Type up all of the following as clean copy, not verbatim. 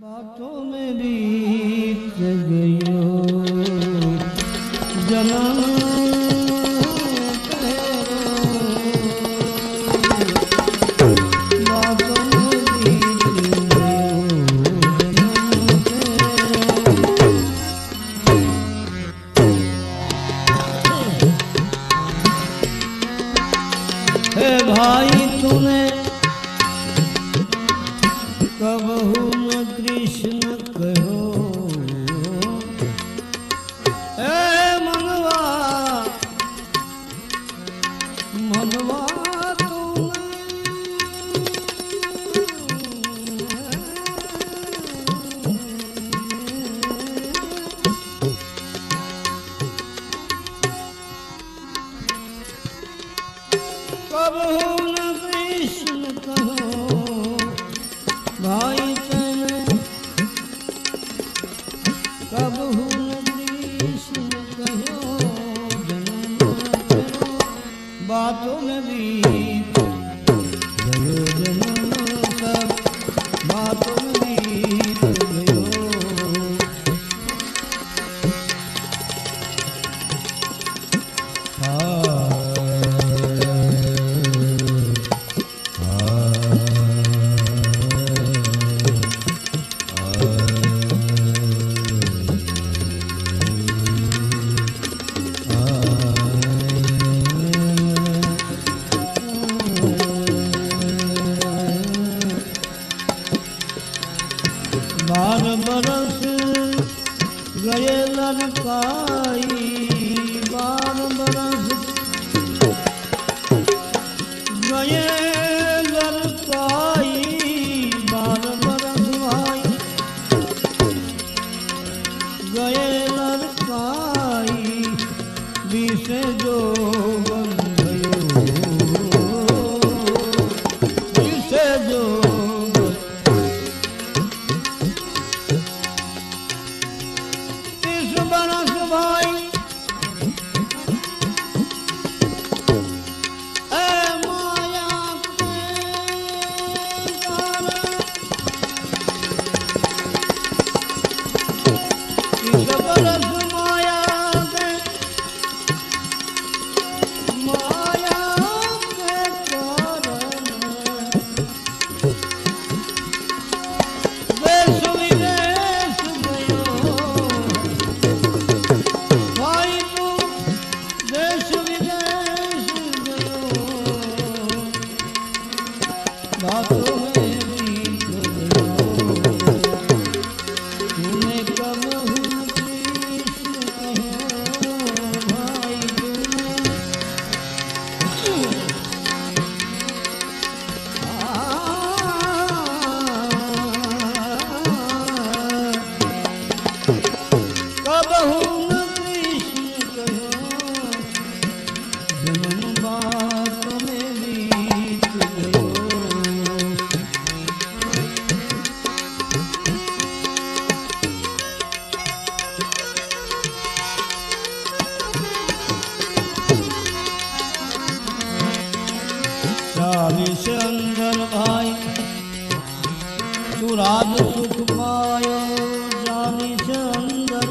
बातों में बीत गयो जन्म बातों में बीत गयो हे भाई तूने कबहू न कृष्ण कहो ए मनवा मनवा कबहू न कृष्ण कहो भाई तने कबहू न कृष्ण कहो जन्म बातों में बीत गयो जन्म सब बातों में बीत गयो बार बरस गए लड़काई बार बरस गए लड़काई बार बरस भाई गए लड़काई बीसे जो बन गयो बीसे जो बरस भाई ए माया के कारण इस बरस माया के कारण देश विदेश गयो भाई तू देश विदेश गयो बातों में बीत गयो तूने कबहू कृष्ण कहो भाई कबहू न कृष्ण कहो जन्म बातों में बीत गयो चालीस अंदर भाई तू राज सुख पायो चालीस अंदर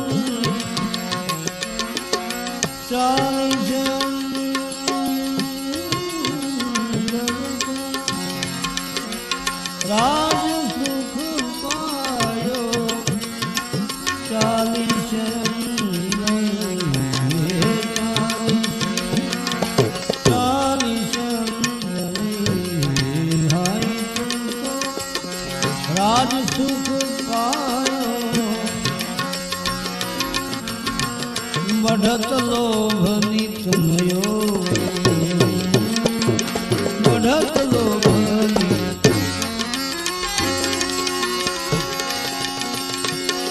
चालीस राज सुख पायो चालीस राज सुख पायो बढ़त लोभ नित मयो बढ़त लोभ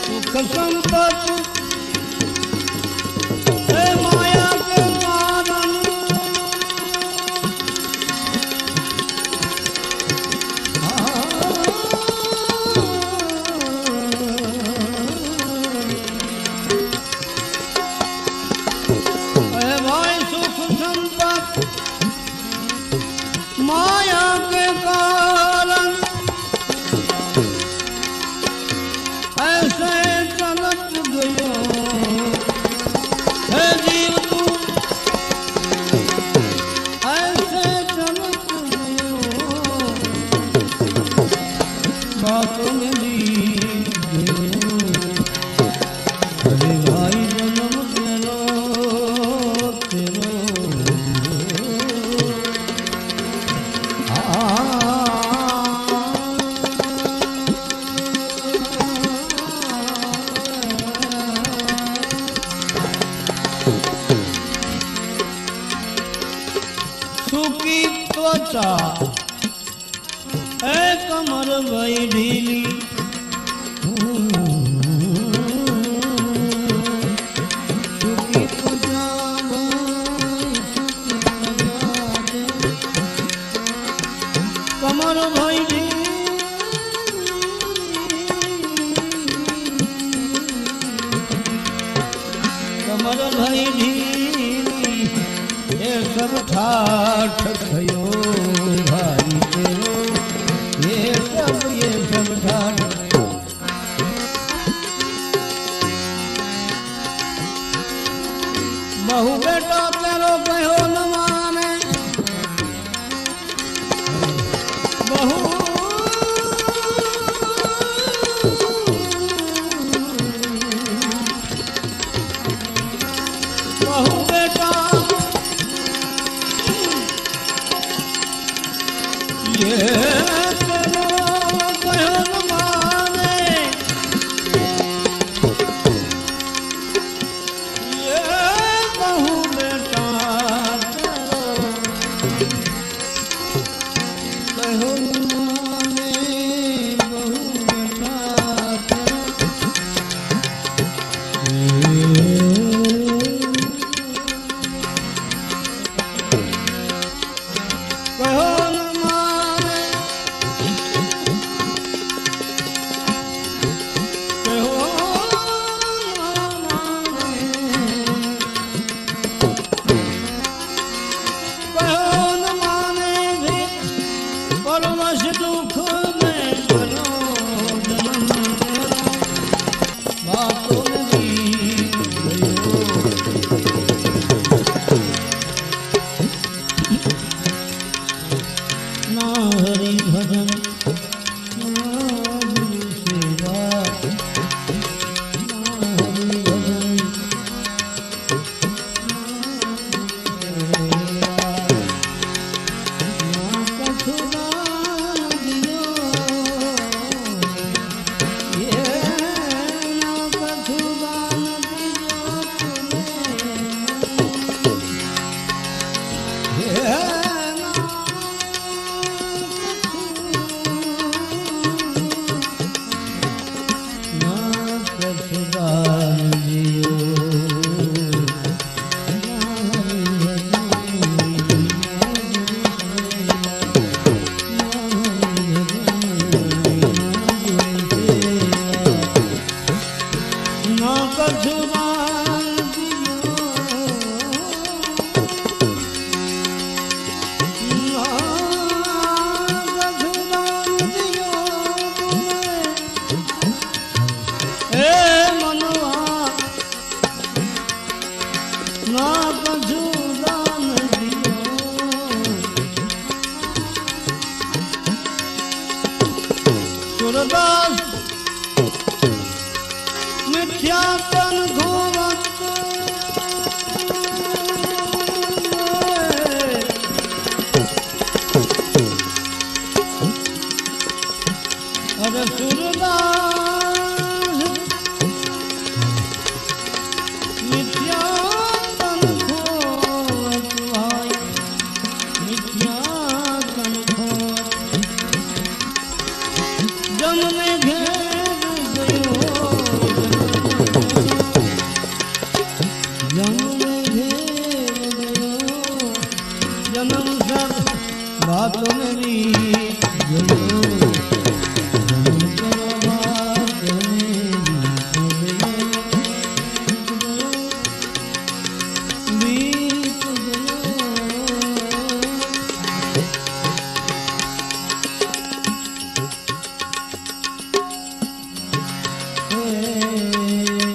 सुख संपत्ति माया के कारण भाई सुख संपत्ति माया के कारण ऐसे चलत गयो है जीव तू ऐसे चलत गयो बातों में अरे भाई जन्म तेरो तेरो सूखी त्वचा ए कमर भई ढीली सूखी त्वचा कमर भई कमर भई ढीली ये सब ठाठ थयो भाई तेरो ये सब ठाठ बहु बेटा तेरो कहो न माने बहु बहु बेटा ये तेरो कहो न माने ये बहु बेटा तेरो कहो न माने बहु बेटा तेरो कहो न माने कहो न माने कहो न माने भी परमश दुख में करो जन्म तेरा बातों में जीत गयो ना हरि भजन ना गुरु सेवा ना हरि भजन ना कछु दान दियो ये ना कछु दान दियो तुम्हें ये ना ना कछु दान दियो ना हरि ना कछु दान दियो ना कछु दान दियो तुम्हें ए मनवा ना कछु दान दियो सूरदास मिथ्या तन घोवत अरे सूरदास मिथ्या तन घोवत भाई मिथ्या तन घोवत जम में घेर गयो હે